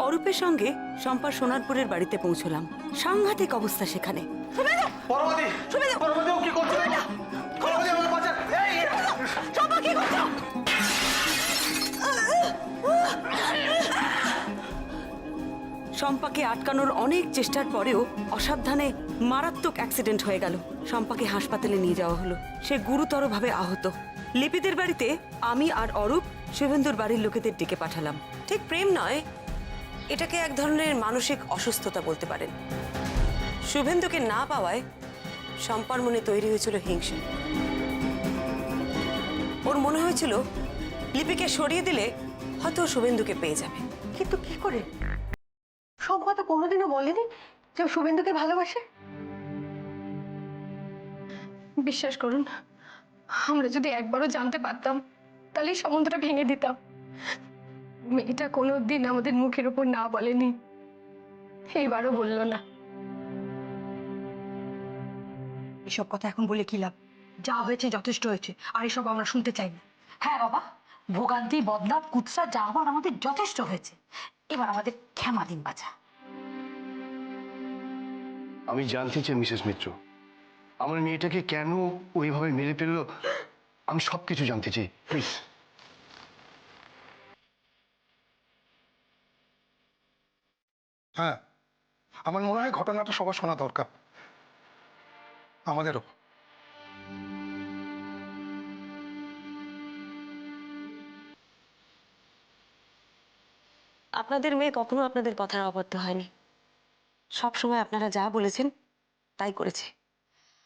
অরূপের সঙ্গে শম্পা সোনারপুরের বাড়িতে পৌঁছলাম। সাংঘাতিক অবস্থা সেখানে। শম্পাকে আটকানোর অনেক চেষ্টার পরেও অসাবধানে মারাত্মক অ্যাক্সিডেন্ট হয়ে গেল। শম্পাকে হাসপাতালে নিয়ে যাওয়া হলো। সে গুরুতরভাবে আহত। লিপিদের বাড়িতে আমি আর অরূপ শুভেন্দুর বাড়ির লোকেদের ডেকে পাঠালাম। ঠিক প্রেম নয়, এটাকে এক ধরনের মানসিক অসুস্থতা বলতে পারেন। শুভেন্দুকে না পাওয়ায় শম্পার মনে তৈরি হয়েছিল হিংসা। ওর মনে হয়েছিল লিপিকে সরিয়ে দিলে হয়তো শুভেন্দুকে পেয়ে যাবে। কিন্তু কি করে? শম্পা তো কোনোদিনও বলেনি যে ও শুভেন্দুকে ভালোবাসে। বিশ্বাস করুন, আমরা যদি একবারও জানতে পারতাম তাহলে এই সম্বন্ধটা ভেঙে দিতাম। মেয়েটা কোনোদিন আমাদের মুখের উপর না বলেনি, এইবারও বললো না। এসব কথা এখন বলে কি লাভ? যা হয়েছে যথেষ্ট হয়েছে, আর এসব আমরা শুনতে চাই না। হ্যাঁ বাবা, ভোগান্তি, বদনাম, কুৎসা যা আবার আমাদের যথেষ্ট হয়েছে। এবার আমাদের ক্ষমা দিন বাঁচা। আমি জানতে চাই মিসেস মিত্র, আমার মেয়েটাকে কেন ওইভাবে মেরে ফেললো, আমি সবকিছু জানতে চাই, প্লিজ। হ্যাঁ, আমার মনে হয় ঘটনাটা সবার শোনা দরকার, আমাদেরও। আপনাদের মেয়ে কখনো আপনাদের কথার অবাধ্য হয়নি। সব সময় আপনারা যা বলেছেন তাই করেছে।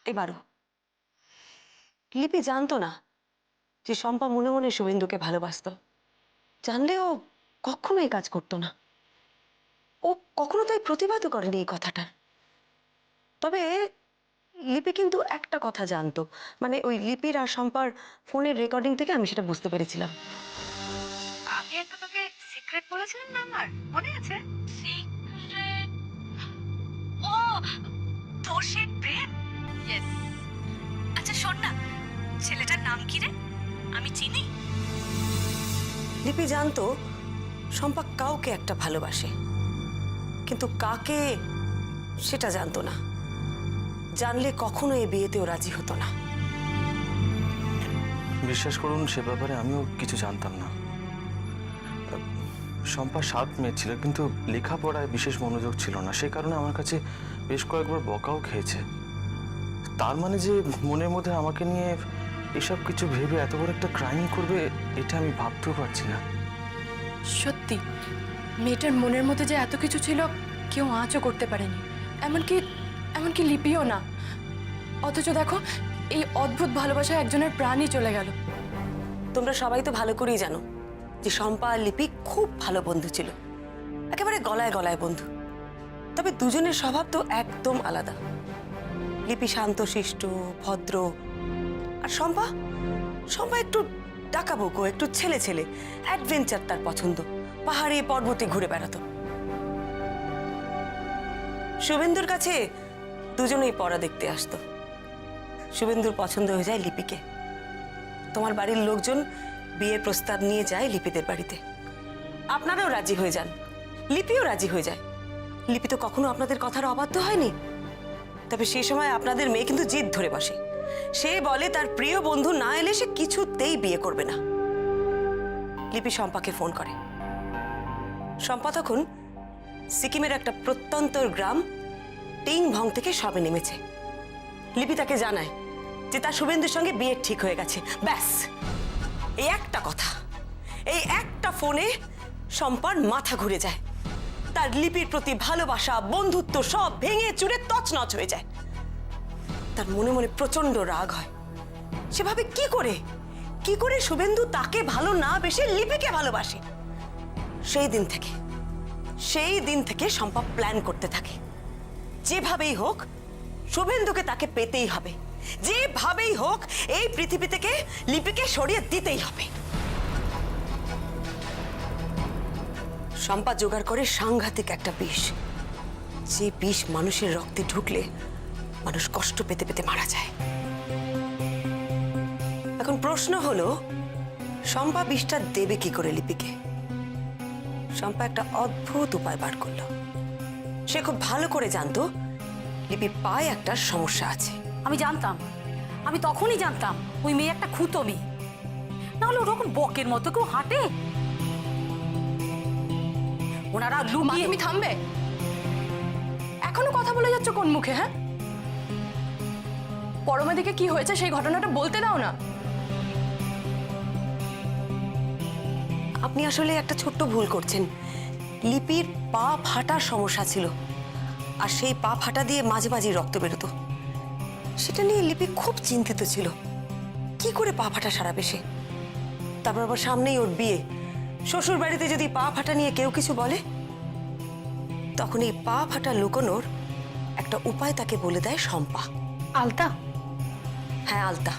এবারও লিপি জানতো না যে শম্পা মনে মনে শুভেন্দুকে ভালোবাসতো। জানলেও কখনো এই কাজ করতো না। ও কখনো তাই প্রতিবাদও করেনি এই কথাটা। তবে লিপি কিন্তু একটা কথা জানতো, মানে ওই লিপির আর শম্পার ফোনের রেকর্ডিং থেকে আমি সেটা বুঝতে পেরেছিলাম। আমি একটা তোকে সিক্রেট বলেছিলাম না, আমার মনে আছে? সিক্রেট? ও, তোর সেই প্রেম? ইয়েস। আচ্ছা শোন না, ছেলেটার নাম কি রে? আমি চিনি। লিপি জানতো শম্পা কাউকে একটা ভালোবাসে, কিন্তু কাকে সেটা জানতো না। জানলে কখনো এই বিয়েতেও রাজি হতো না। বিশ্বাস করুন, সে ব্যাপারে আমিও কিছু জানতাম না। শম্পা 7 মেয়ে ছিল, কিন্তু লেখাপড়ায় বিশেষ মনোযোগ ছিল না। সে কারণে আমার কাছে বেশ কয়েকবার বকাও খেয়েছে। তার মানে যে মনের মধ্যে আমাকে নিয়ে এসব কিছু ভেবে এত বড় একটা ক্রাইম করবে, এটা আমি ভাবতেও পারছি না। সত্যি মেয়েটার মনের মধ্যে যে এত কিছু ছিল কেউ আঁচও করতে পারেনি, এমনকি লিপিও না। অথচ দেখো, এই অদ্ভুত ভালোবাসায় একজনের প্রাণই চলে গেল। তোমরা সবাই তো ভালো করেই জানো যে শম্পা আর লিপি খুব ভালো বন্ধু ছিল, একেবারে গলায় গলায় বন্ধু। তবে দুজনের স্বভাব তো একদম আলাদা। লিপি শান্তশিষ্ট, ভদ্র, আর শম্পা একটু ডাকাবুকো, একটু ছেলে ছেলে, অ্যাডভেঞ্চার তার পছন্দ। পাহাড়ে পর্বতে ঘুরে বেড়াতো। শুভেন্দুর কাছে দুজনেই পড়া দেখতে আসতো। শুভেন্দুর পছন্দ হয়ে যায় লিপিকে। তোমার বাড়ির লোকজন বিয়ের প্রস্তাব নিয়ে যায় লিপিদের বাড়িতে। আপনারাও রাজি হয়ে যান, লিপিও রাজি হয়ে যায়। লিপি তো কখনো আপনাদের কথার অবাধ্য হয়নি। তবে সেই সময় আপনাদের মেয়ে কিন্তু জিদ ধরে বসে। সে বলে তার প্রিয় বন্ধু না এলে সে কিছুতেই বিয়ে করবে না। লিপি শম্পাকে ফোন করে। শম্পা তখন সিকিমের একটা প্রত্যন্তর গ্রাম টিং ভং থেকে সবে নেমেছে। লিপি তাকে জানায় যে তার শুভেন্দুর সঙ্গে বিয়ে ঠিক হয়ে গেছে। ব্যাস, এই একটা কথা, এই একটা ফোনে শম্পার মাথা ঘুরে যায়। তার লিপির প্রতি ভালোবাসা, বন্ধুত্ব সব ভেঙে চুরে তছনছ হয়ে যায়। তার মনে মনে প্রচন্ড রাগ হয়। সে ভাবে কি করে শুভেন্দু তাকে ভালো না বেশে লিপিকে ভালোবাসে। সেই দিন থেকে শম্পা প্ল্যান করতে থাকে, যেভাবেই হোক শুভেন্দুকে তাকে পেতেই হবে, যেভাবেই হোক এই পৃথিবী থেকে লিপিকে সরিয়ে দিতেই হবে। শম্পা জোগাড় করে সাংঘাতিক একটা বিষ, যে বিষ মানুষের রক্তে ঢুকলে মানুষ কষ্ট পেতে পেতে মারা যায়। এখন প্রশ্ন হলো, শম্পা বিষটা দেবে কি করে লিপিকে? শম্পা একটা অদ্ভুত উপায় বার করলো। সে খুব ভালো করে জানতো লিপির পায়ে একটা সমস্যা আছে। আমি জানতাম, আমি তখনই জানতাম ওই মেয়ে একটা খুঁতো মেয়ে। নাহলে ওরকম বকের মতো কেউ হাঁটে? ওনারা মা লুকিয়ে তুমি থামবে? এখনো কথা বলে যাচ্ছ কোন মুখে? হ্যাঁ, পরমাদিকে কি হয়েছে সেই ঘটনাটা বলতে দাও না। আপনি আসলে একটা ছোট্ট ভুল করছেন। লিপির পা ফাটার সমস্যা ছিল, আর সেই পা ফাটা দিয়ে মাঝে মাঝে রক্ত বেরোতো। সেটা নিয়ে লিপি খুব চিন্তিত ছিল, কি করে পা ফাটা সারাবে সে। তারপর আবার সামনেই ওর বিয়ে, শ্বশুর বাড়িতে যদি পা ফাটা নিয়ে কেউ কিছু বলে, তখন এই পা ফাটা লুকোনোর একটা উপায় তাকে বলে দেয় শম্পা। আলতা? হ্যাঁ, আলতা।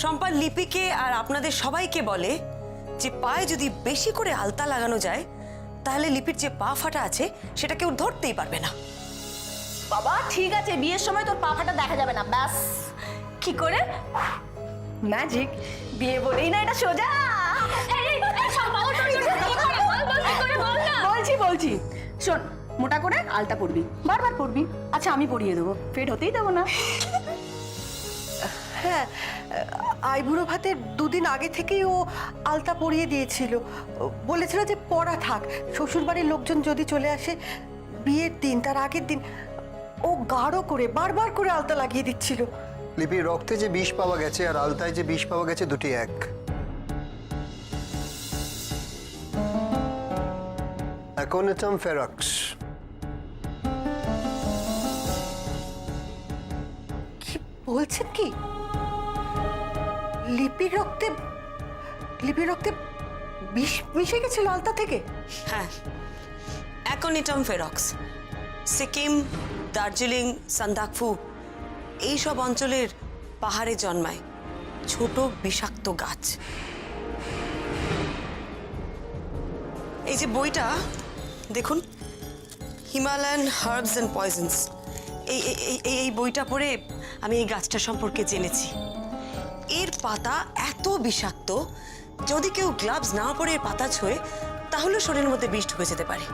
শম্পা লিপিকে আর আপনাদের সবাইকে বলে যে পায়ে যদি বেশি করে আলতা লাগানো যায়, তাহলে লিপির যে পা ফাটা আছে সেটা কেউ ধরতেই পারবে না। বাবা ঠিক আছে, বিয়ের সময় তোর পা ফাটা দেখা যাবে না, ব্যাস। কি করে? ম্যাজিক। বিয়ে বলেই না এটা সোজা। বলছি শোন, মোটা করে আলতা পরবি, বারবার পরবি। আচ্ছা আমি পরিয়ে দেবো, ফেড হতেই দেবো না। হ্যাঁ, আইবুড়ো ভাতের দুদিন আগে থেকেই ও আলতা পরিয়ে দিয়েছিল। বলেছিল যে পড়া থাক, শ্বশুরবাড়ির লোকজন যদি চলে আসে বিয়ের দিন, তার আগের দিন ও গাঢ় করে বারবার করে আলতা লাগিয়ে দিচ্ছিল। লিপির রক্তে যে বিষ পাওয়া গেছে আর আলতায় যে বিষ পাওয়া গেছে দুটি এক। অ্যাকোনিটাম ফেরাক্স। কি বলছেন কি? লিপির রক্তে বিষ মিশে গেছিল আলতা থেকে? হ্যাঁ, অ্যাকোনিটাম ফেরক্স সিকিম, দার্জিলিং, সান্দাকফু এইসব অঞ্চলের পাহাড়ে জন্মায় ছোট বিষাক্ত গাছ। এই যে বইটা দেখুন, হিমালয়ান হার্বস অ্যান্ড পয়জনস, এই বইটা পড়ে আমি এই গাছটা সম্পর্কে জেনেছি। এর পাতা এত বিষাক্ত, যদি কেউ গ্লাভস না পরে এর পাতা ছোঁয়ে তাহলে শরীরের মধ্যে বিষ ঢুকে যেতে পারে।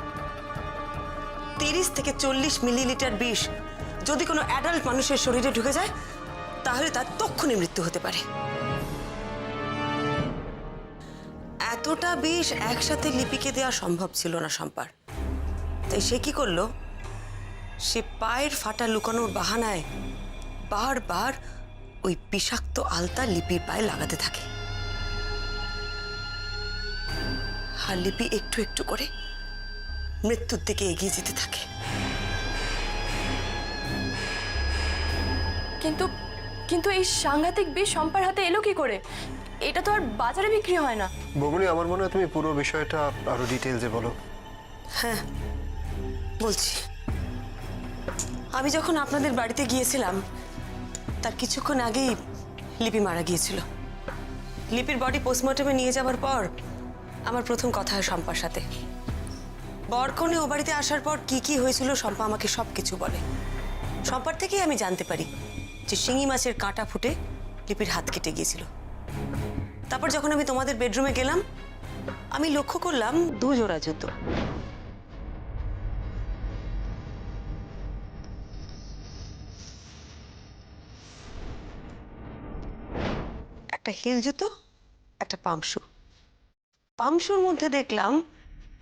30 থেকে 40 মিলিলিটার বিষ যদি কোনো অ্যাডাল্ট মানুষের শরীরে ঢুকে যায়, তাহলে তার তক্ষুনি মৃত্যু হতে পারে। এতটা বিষ একসাথে লিপিকে দেওয়া সম্ভব ছিল না শম্পার। তাই সে কি করলো, সে পায়ের ফাটা লুকানোর বাহানায় বারবার ওই বিষাক্ত আলতা লিপির পায়ে লাগাতে থাকে। আর লিপি একটু একটু করে মৃত্যুর দিকে এগিয়ে যেতে থাকে। কিন্তু কিন্তু এই সাংঘাতিক বিষ শম্পার হাতে এলো কি করে? এটা তো আর বাজারে বিক্রি হয় না। বগুনি, আমার মনে হয় তুমি পুরো বিষয়টা আরো ডিটেলসে বলো। হ্যাঁ, বলছি। আমি যখন আপনাদের বাড়িতে গিয়েছিলাম তার কিছুক্ষণ আগেই লিপি মারা গিয়েছিল। লিপির বডি পোস্টমর্টমে নিয়ে যাওয়ার পর আমার প্রথম কথা হয় শম্পার সাথে। বরকনে ও বাড়িতে আসার পর কি কি হয়েছিল শম্পা আমাকে সব কিছু বলে। শম্পার থেকেই আমি জানতে পারি যে শিঙি মাছের কাঁটা ফুটে লিপির হাত কেটে গিয়েছিল। তারপর যখন আমি তোমাদের বেডরুমে গেলাম, আমি লক্ষ্য করলাম 2 জোড়া জুতো। একটা হিল জুতো, একটা পামশু। পামশুর মধ্যে দেখলাম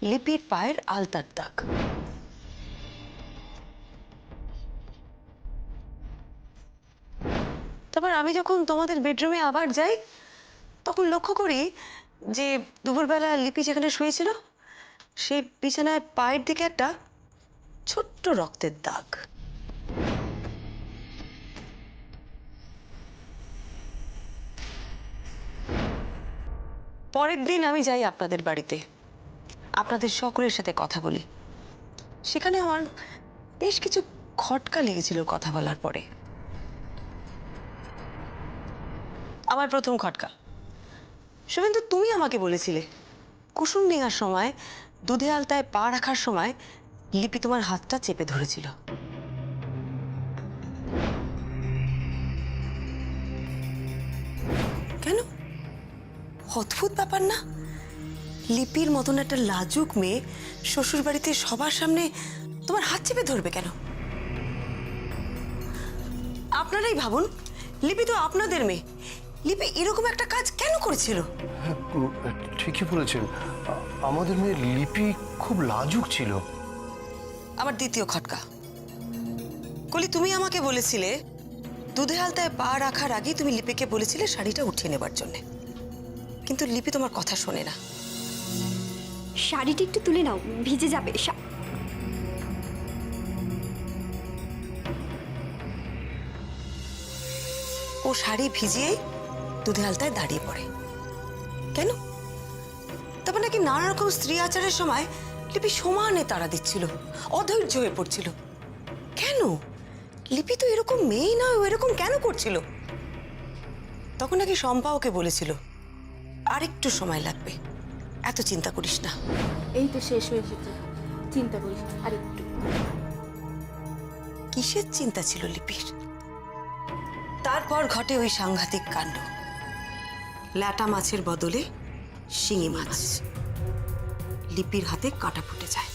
লিপির পায়ের আলতার দাগ। তারপর আমি যখন তোমাদের বেডরুমে আবার যাই, তখন লক্ষ্য করি যে দুপুরবেলা লিপি যেখানে শুয়েছিল সেই বিছানায় পায়ের দিকে একটা ছোট্ট রক্তের দাগ। পরের দিন আমি যাই আপনাদের বাড়িতে, আপনাদের সকলের সাথে কথা বলি। সেখানে আমার বেশ কিছু খটকা লেগেছিল কথা বলার পরে। আমার প্রথম খটকা, শুভেন্দু, তুমি আমাকে বলেছিলে কুসুম ডিঙার সময় দুধে আলতায় পা রাখার সময় লিপি তোমার হাতটা চেপে ধরেছিল। কেন? অদ্ভুত ব্যাপার না? লিপির মতন একটা লাজুক মেয়ে শ্বশুর বাড়িতে সবার সামনে তোমার হাত চেপে ধরবে কেন? আপনারাই ভাবুন, লিপি তো আপনাদের মেয়ে। লিপি এরকম একটা কাজ কেন করেছিল? ঠিকই বলেছেন, আমাদের মেয়ে লিপি খুব লাজুক ছিল। আমার দ্বিতীয় খটকা, কলি তুমি আমাকে বলেছিলে দুধে আলতায় পা রাখার আগেই তুমি লিপিকে বলেছিলে শাড়িটা উঠিয়ে নেবার জন্য, কিন্তু লিপি তোমার কথা শোনে না। শাড়িটি একটু তুলে নাও, ভিজে যাবে। ও শাড়ি ভিজিয়েই দুধে আলতায় দাঁড়িয়ে পড়ে। কেন? তারপর নাকি নানা রকম স্ত্রী আচারের সময় লিপি সমানে তাড়া দিচ্ছিল, অধৈর্য হয়ে পড়ছিল। কেন? লিপি তো এরকম মেয়ে না, ও এরকম কেন করছিল? তখন নাকি শম্পা ওকে বলেছিল আরেকটু সময় লাগবে, এত চিন্তা করিস না। এই তো শেষ হয়ে এসেছে, চিন্তা করিস না, আর একটু। কিসের চিন্তা ছিল লিপির? তারপর ঘটে ওই সাংঘাতিক কাণ্ড। ল্যাটা মাছের বদলে শিঙি মাছ। লিপির হাতে কাঁটা ফুটে যায়।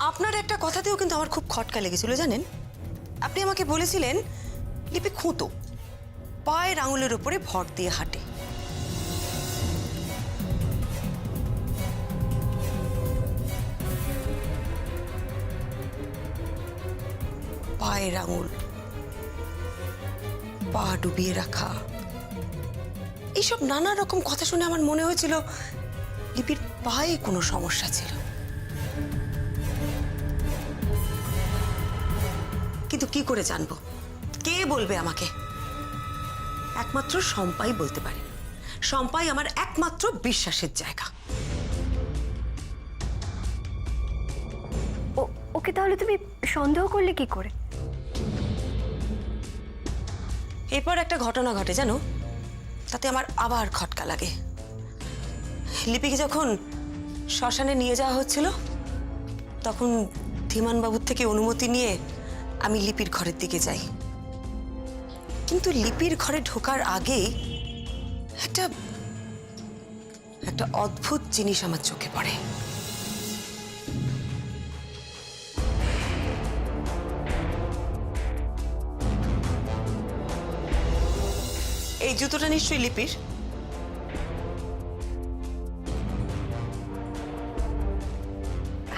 আপনার একটা কথাতেও কিন্তু আমার খুব খটকা লেগেছিল জানেন। আপনি আমাকে বলেছিলেন লিপি খুঁতো, পায়ের আঙুলের উপরে ভর দিয়ে হাঁটে। পায়ের আঙুল, পা ডুবিয়ে রাখা, এইসব নানা রকম কথা শুনে আমার মনে হয়েছিল লিপির পায়ে কোনো সমস্যা ছিল। কিন্তু কি করে জানবো? কে বলবে আমাকে? একমাত্র শম্পাই বলতে পারে। শম্পাই আমার একমাত্র বিশ্বাসের জায়গা। ওকে তাহলে তুমি সন্দেহ করলে কি করে? এরপর একটা ঘটনা ঘটে জানো, তাতে আমার আবার খটকা লাগে। লিপিকে যখন শ্মশানে নিয়ে যাওয়া হচ্ছিল, তখন ধীমানবাবুর থেকে অনুমতি নিয়ে আমি লিপির ঘরের দিকে যাই। কিন্তু লিপির ঘরে ঢোকার আগেই একটা অদ্ভুত জিনিস আমার চোখে পড়ে। এই জুতোটা নিশ্চয়ই লিপির।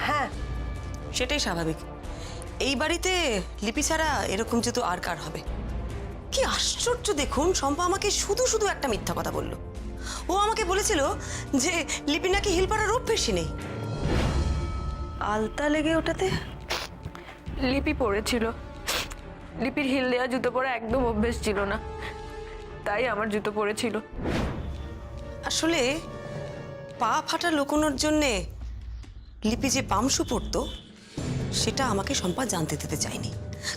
হ্যাঁ, সেটাই স্বাভাবিক। এই বাড়িতে লিপি ছাড়া এরকম জুতো আর কার হবে? কি আশ্চর্য দেখুন, শম্পা আমাকে শুধু শুধু একটা মিথ্যা কথা বলল। ও আমাকে বলেছিল যে লিপি নাকি হিল পরার অভ্যেসই নেই। আলতা লেগে ওটাতে লিপি পড়েছিল। লিপির হিল দেওয়া জুতো পরা একদম অভ্যেস ছিল না, তাই আমার জুতো পরেছিল। আসলে পা ফাটা লুকোনোর জন্যে লিপি যে পামশু পরতো সেটা আমাকে শম্পা জানতে দিতে চায়নি।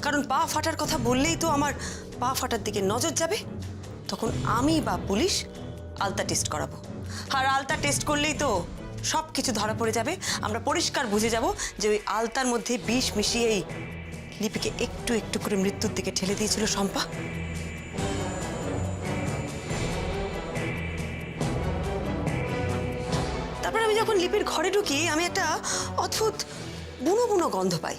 কারণ পা ফাটার কথা বললেই তো আমার পা ফাটার দিকে নজর যাবে। তখন আমি বা পুলিশ আলতা টেস্ট করাবো, আর আলতা টেস্ট করলেই তো সব কিছু ধরা পড়ে যাবে। আমরা পরিষ্কার বুঝে যাব যে ওই আলতার মধ্যে বিষ মিশিয়েই লিপিকে একটু একটু করে মৃত্যুর দিকে ঠেলে দিয়েছিল শম্পা। তারপর আমি যখন লিপির ঘরে ঢুকি, আমি একটা অদ্ভুত বুনো বুনো গন্ধ পাই।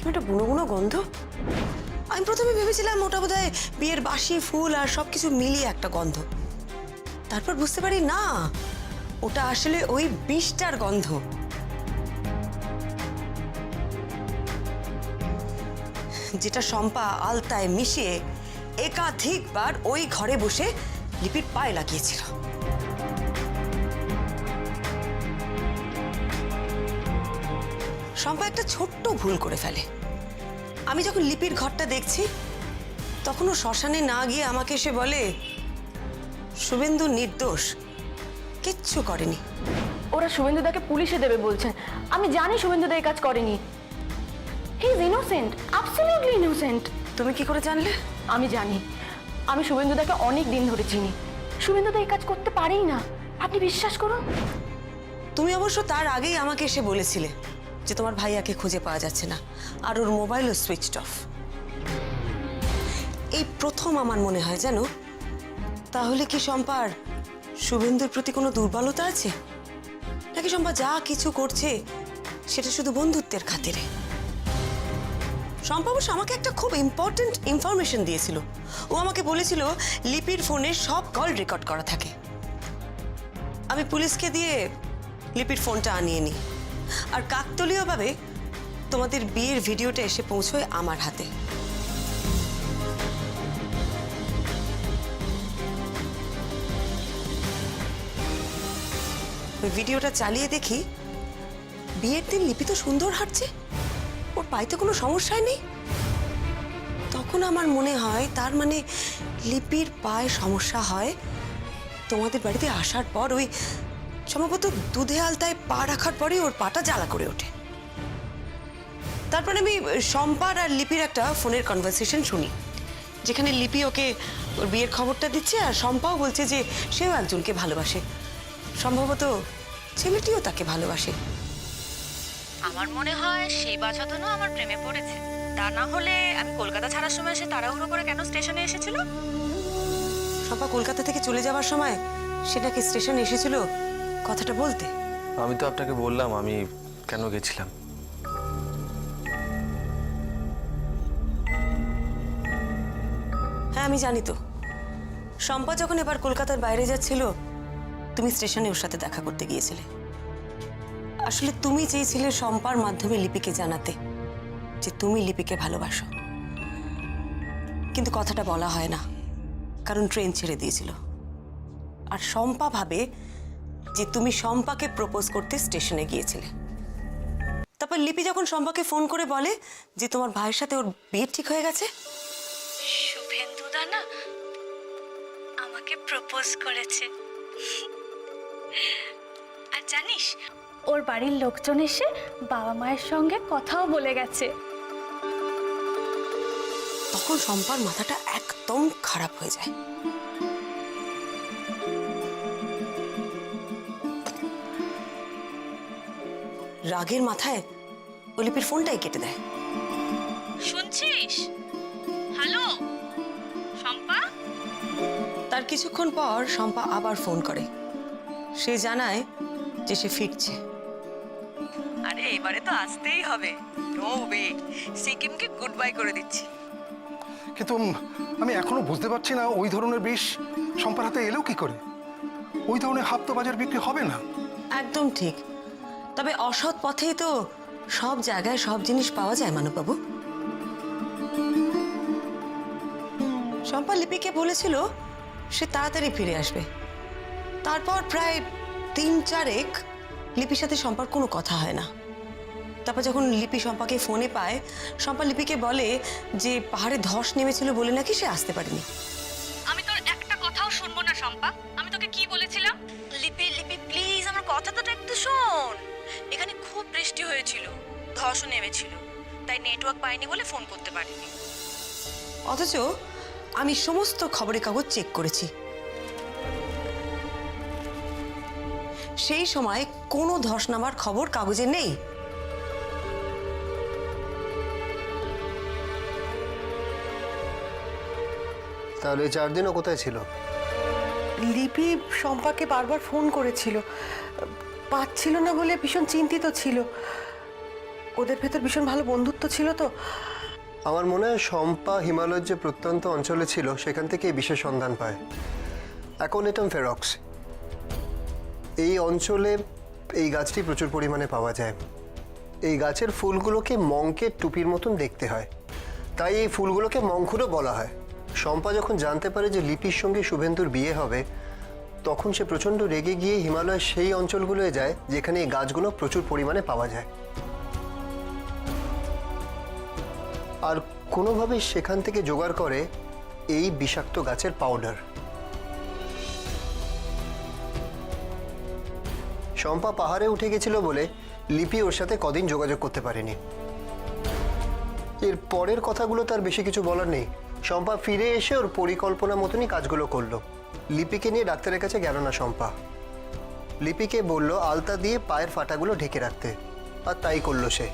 একটা বুনো বুনো গন্ধ। আমি প্রথমে ভেবেছিলাম ওটা বোধহয় বিয়ের বাসি ফুল আর সবকিছু মিলিয়ে একটা গন্ধ। তারপর বুঝতে পারি না, ওটা আসলে ওই বিষটার গন্ধ। যেটা শম্পা আলতায় মিশিয়ে একাধিকবার ওই ঘরে বসে লিপির পায়ে লাগিয়েছিল। শম্পা একটা ছোট্ট ভুল করে ফেলে। আমি যখন লিপির ঘরটা দেখছি, তখন ও শ্মশানে না গিয়ে আমাকে এসে বলে শুভেন্দু নির্দোষ, কিচ্ছু করেনি। ওরা শুভেন্দুদাকে পুলিশে দেবে বলছেন। আমি জানি শুভেন্দুদা এই কাজ করেনি। He is innocent, absolutely innocent. তুমি কি করে জানলে? আমি জানি, আমি শুভেন্দুদাকে অনেক দিন ধরে চিনি। শুভেন্দুদা এই কাজ করতে পারেই না, আপনি বিশ্বাস করুন। তুমি অবশ্য তার আগেই আমাকে এসে বলেছিলে যে তোমার ভাইয়াকে খুঁজে পাওয়া যাচ্ছে না আর ওর মোবাইলও সুইচড অফ। এই প্রথম আমার মনে হয় জানো, তাহলে কি শম্পার শুভেন্দুর প্রতি কোনো দুর্বলতা আছে, নাকি শম্পা যা কিছু করছে সেটা শুধু বন্ধুত্বের খাতিরে? শম্পা অবশ্য আমাকে একটা খুব ইম্পর্ট্যান্ট ইনফরমেশন দিয়েছিল। ও আমাকে বলেছিল লিপির ফোনে সব কল রেকর্ড করা থাকে। আমি পুলিশকে দিয়ে লিপির ফোনটা আনিয়ে নিই, আর কাকতালীয়ভাবে তোমাদের বিয়ের ভিডিওটা এসে পৌঁছয় আমার হাতে। ওই ভিডিওটা চালিয়ে দেখি বিয়ের দিন লিপি তো সুন্দর হাঁটছে, ওর পাইতে কোনো সমস্যাই নেই। তখন আমার মনে হয় তার মানে লিপির পায়ে সমস্যা হয় তোমাদের বাড়িতে আসার পর, ওই সম্ভবত দুধে আলতায় পা রাখার পরেই ওর পাটা জ্বালা করে ওঠে। তারপরে আমি শম্পার আর লিপির একটা ফোনের কনভারসেশন শুনি, যেখানে লিপি ওকে ওর বিয়ের খবরটা দিচ্ছে আর শম্পাও বলছে যে সেও একজনকে ভালোবাসে, সম্ভবত ছেলেটিও তাকে ভালোবাসে। আমার মনে হয় সেই বাছাধনও আমার প্রেমে পড়েছে। তা না হলে আমি কলকাতা ছাড়ার সময় সে তাড়াহুড়ো করে কেন স্টেশনে এসেছিল? শম্পা কলকাতা থেকে চলে যাওয়ার সময় সে নাকি স্টেশনে এসেছিল কথাটা বলতে। আমি তো আপনাকে বললাম আমি কেন গেছিলাম। হ্যাঁ আমি জানি তো, শম্পা যখন এবার কলকাতার বাইরে যাচ্ছিল তুমি স্টেশনে ওর সাথে দেখা করতে গিয়েছিলে। আসলে তুমি চেয়েছিলে শম্পার মাধ্যমে লিপিকে জানাতে যে তুমি লিপিকে ভালোবাসো, কিন্তু কথাটা বলা হয় না, কারণ ট্রেন ছেড়ে দিয়েছিল। আর শম্পা ভাবে যে তুমি শম্পাকে প্রপোজ করতে স্টেশনে গিয়েছিলে। তারপর লিপি যখন শম্পাকে ফোন করে বলে যে তোমার ভাইয়ের সাথে ওর বিয়ে ঠিক হয়ে গেছে, শুভেন্দুদা না আমাকে প্রপোজ করেছে। আর জানিস, ওর বাড়ির লোকজন এসে বাবা মায়ের সঙ্গে কথাও বলে গেছে। তখন শম্পার মাথাটা একদম খারাপ হয়ে যায়। রাগের মাথায় ও লিপির ফোনটাই কেটে দেয়। শুনছিস? হ্যালো শম্পা? তার কিছুক্ষণ পর শম্পা আবার ফোন করে। সে জানায় যে সে ফিরছে। আরে এবারে তো আসতেই হবে, নো ওয়ে, সিকিমকে গুড বাই করে দিচ্ছি। কিন্তু আমি এখনো বুঝতে পারছি না ওই ধরনের বিষ শম্পার হাতে এলেও কি করে? ওই ধরনের হাপ্তো বাজার বিক্রি হবে না। একদম ঠিক, তবে অসৎ পথেই তো সব জায়গায় সব জিনিস পাওয়া যায় মানববাবু। শম্পা লিপিকে বলেছিল সে তাড়াতাড়ি ফিরে আসবে। তারপর প্রায় 3-4 লিপির সাথে শম্পার কোনো কথা হয় না। তারপর যখন লিপি শম্পাকে ফোনে পায়, শম্পা লিপিকে বলে যে পাহাড়ে ধস নেমেছিল বলে নাকি সে আসতে পারেনি। আমি তোর একটা কথাও শুনবো না শম্পা। আমি তোকে কি বলেছিলাম? লিপি লিপি প্লিজ আমার কথাটা তো একটু শোন। এখানে খুব বৃষ্টি হয়েছিল, ধসও নেমেছিল, তাই নেটওয়ার্ক পাইনি বলে ফোন করতে পারিনি। অথচ আমি সমস্ত খবরের কাগজ চেক করেছি, সেই সময় কোনো ধস নামার খবর কাগজে নেই। তাহলে 4 দিনও কোথায় ছিল? লিপি শম্পাকে বারবার ফোন করেছিল, পাচ্ছিল না বলে ভীষণ চিন্তিত ছিল। ওদের ভেতর ভীষণ ভালো বন্ধুত্ব ছিল তো। আমার মনে হয় শম্পা হিমালয়ের যে প্রত্যন্ত অঞ্চলে ছিল সেখান থেকে এই বিশেষ সন্ধান পায়। অ্যাকোনেটাম ফেরক্স এই অঞ্চলে এই গাছটি প্রচুর পরিমাণে পাওয়া যায়। এই গাছের ফুলগুলোকে মঙ্কের টুপির মতন দেখতে হয়, তাই এই ফুলগুলোকে মঙ্কুরও বলা হয়। শম্পা যখন জানতে পারে যে লিপির সঙ্গে শুভেন্দুর বিয়ে হবে, তখন সে প্রচণ্ড রেগে গিয়ে হিমালয়ের সেই অঞ্চলগুলোয় যায় যেখানে এই গাছগুলো প্রচুর পরিমাণে পাওয়া যায়, আর কোনোভাবে সেখান থেকে জোগাড় করে এই বিষাক্ত গাছের পাউডার। শম্পা পাহাড়ে উঠে গেছিল বলে লিপি ওর সাথে কদিন যোগাযোগ করতে পারেনি। এর পরের কথাগুলো তার বেশি কিছু বলার নেই। শম্পা ফিরে এসে ওর পরিকল্পনা মতনই কাজগুলো করলো। লিপিকে নিয়ে ডাক্তারের কাছে গেল না শম্পা। লিপিকে বলল আলতা দিয়ে পায়ের ফাটাগুলো ঢেকে রাখতে, আর তাই করলো সে।